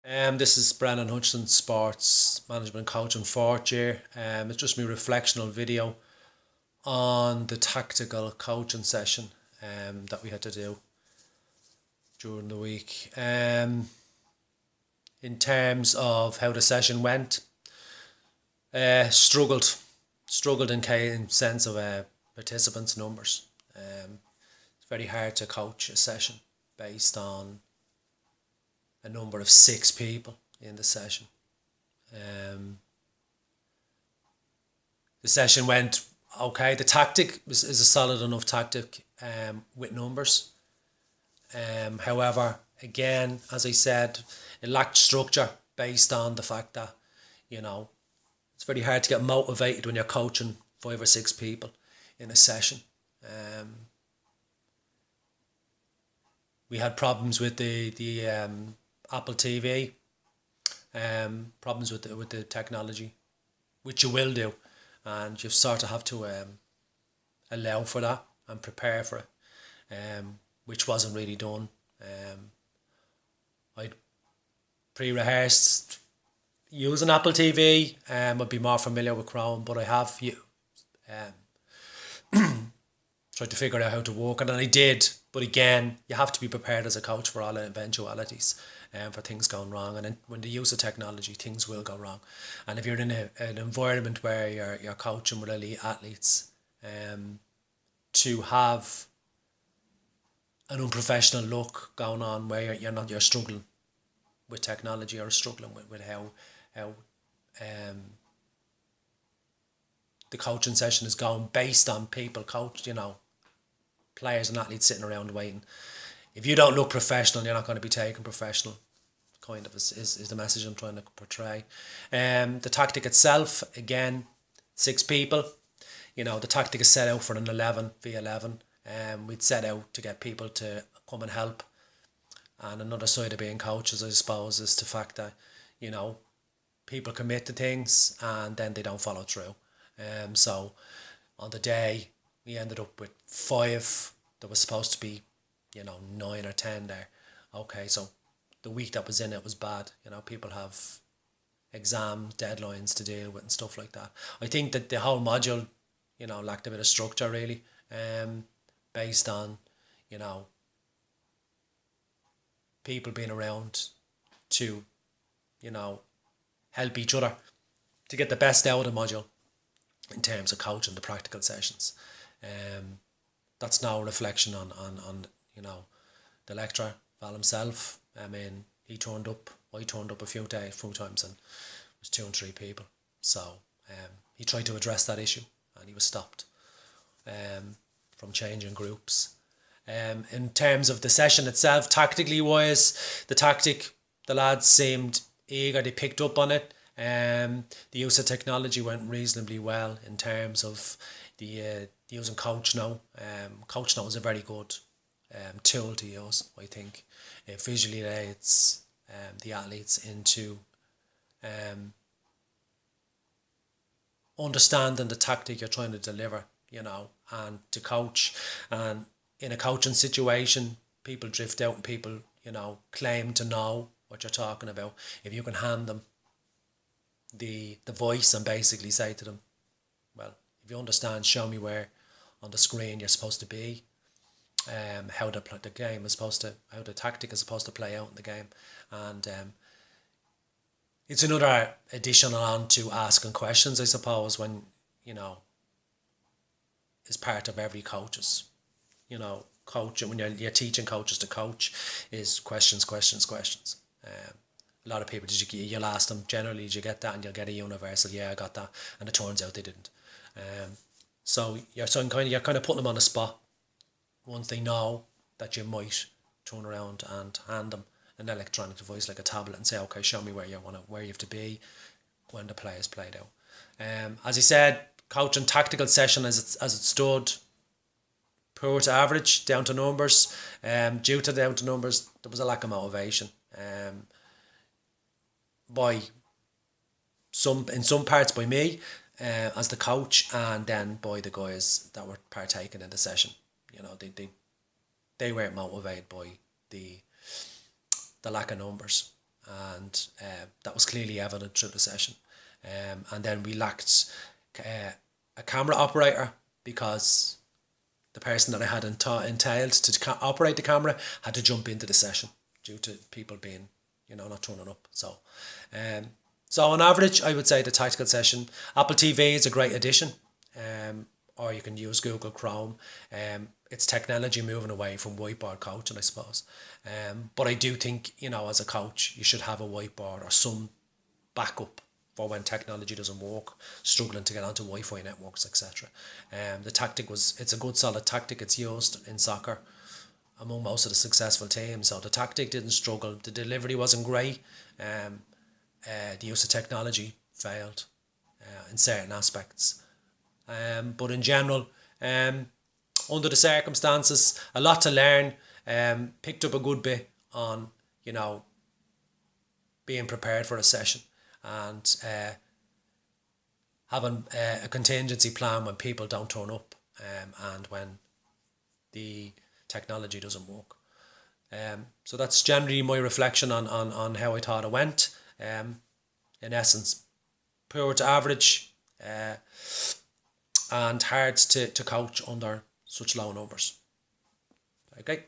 This is Brennan Hutchinson, sports management coach in fourth year. It's just my reflectional video on the tactical coaching session that we had to do during the week. In terms of how the session went, struggled in sense of participants numbers. It's very hard to coach a session based on a number of 6 people in the session. The session went okay. The tactic is a solid enough tactic with numbers. However, again, as I said, it lacked structure based on the fact that, it's very hard to get motivated when you're coaching 5 or 6 people in a session. We had problems with the Apple TV, problems with the technology, which you will do, and you sort of have to allow for that and prepare for it, which wasn't really done. I'd pre-rehearsed using Apple TV. I'd be more familiar with Chrome, but I have tried to figure out how to work it, and I did. But again, you have to be prepared as a coach for all eventualities, for things going wrong. And then when the use of technology, things will go wrong. And if you're in an environment where you're coaching with elite athletes, to have an unprofessional look going on where you're struggling with technology or struggling with how the coaching session is going based on people coached, players and athletes sitting around waiting. If you don't look professional, you're not going to be taken professional, kind of is the message I'm trying to portray. The tactic itself, again, 6 people. The tactic is set out for an 11v11. We'd set out to get people to come and help. And another side of being coaches, I suppose, is the fact that, people commit to things and then they don't follow through. So on the day, we ended up with 5. There was supposed to be, 9 or 10 there. Okay, so the week that was in it was bad. People have exam deadlines to deal with and stuff like that. I think that the whole module, lacked a bit of structure really, based on, people being around to, help each other to get the best out of the module in terms of coaching the practical sessions. That's now a reflection on the lecturer, Val himself. I mean, I turned up a few times, and it was 2 and 3 people. So he tried to address that issue and he was stopped from changing groups. In terms of the session itself, tactically wise, the lads seemed eager, they picked up on it. The use of technology went reasonably well in terms of the using CoachNow. CoachNow is a very good tool to use, I think. It visually aids the athletes into understanding the tactic you're trying to deliver, and to coach. And in a coaching situation, people drift out and people, claim to know what you're talking about. If you can hand them the voice and basically say to them, well, if you understand, show me where on the screen you're supposed to be, how the game is supposed to, how the tactic is supposed to play out in the game. And it's another addition on to asking questions, I suppose, when, is part of every coach's, coaching, when you're teaching coaches to coach, is questions. A lot of people, you'll ask them, generally, did you get that? And you'll get a universal, yeah, I got that. And it turns out they didn't. So you're kind of putting them on the spot once they know that you might turn around and hand them an electronic device like a tablet and say, okay, show me where you have to be when the play is played out. As I said, coaching tactical session as it stood, poor to average, down to numbers. Due to down to numbers, there was a lack of motivation. In some parts by me as the coach, and then by the guys that were partaking in the session. They weren't motivated by the lack of numbers, and that was clearly evident through the session. And then we lacked a camera operator, because the person that I had entailed to operate the camera had to jump into the session due to people being, not turning up. So on average, I would say the tactical session, Apple TV is a great addition, or you can use Google Chrome. It's technology moving away from whiteboard coaching, I suppose. But I do think, as a coach, you should have a whiteboard or some backup for when technology doesn't work, struggling to get onto Wi-Fi networks, etc. The tactic it's a good solid tactic. It's used in soccer among most of the successful teams. So the tactic didn't struggle. The delivery wasn't great. The use of technology failed in certain aspects. But in general, under the circumstances, a lot to learn. Picked up a good bit on, being prepared for a session, and having a contingency plan when people don't turn up, and when the technology doesn't work. So that's generally my reflection on how I thought it went. In essence, poor to average, and hard to coach under such low numbers. Okay.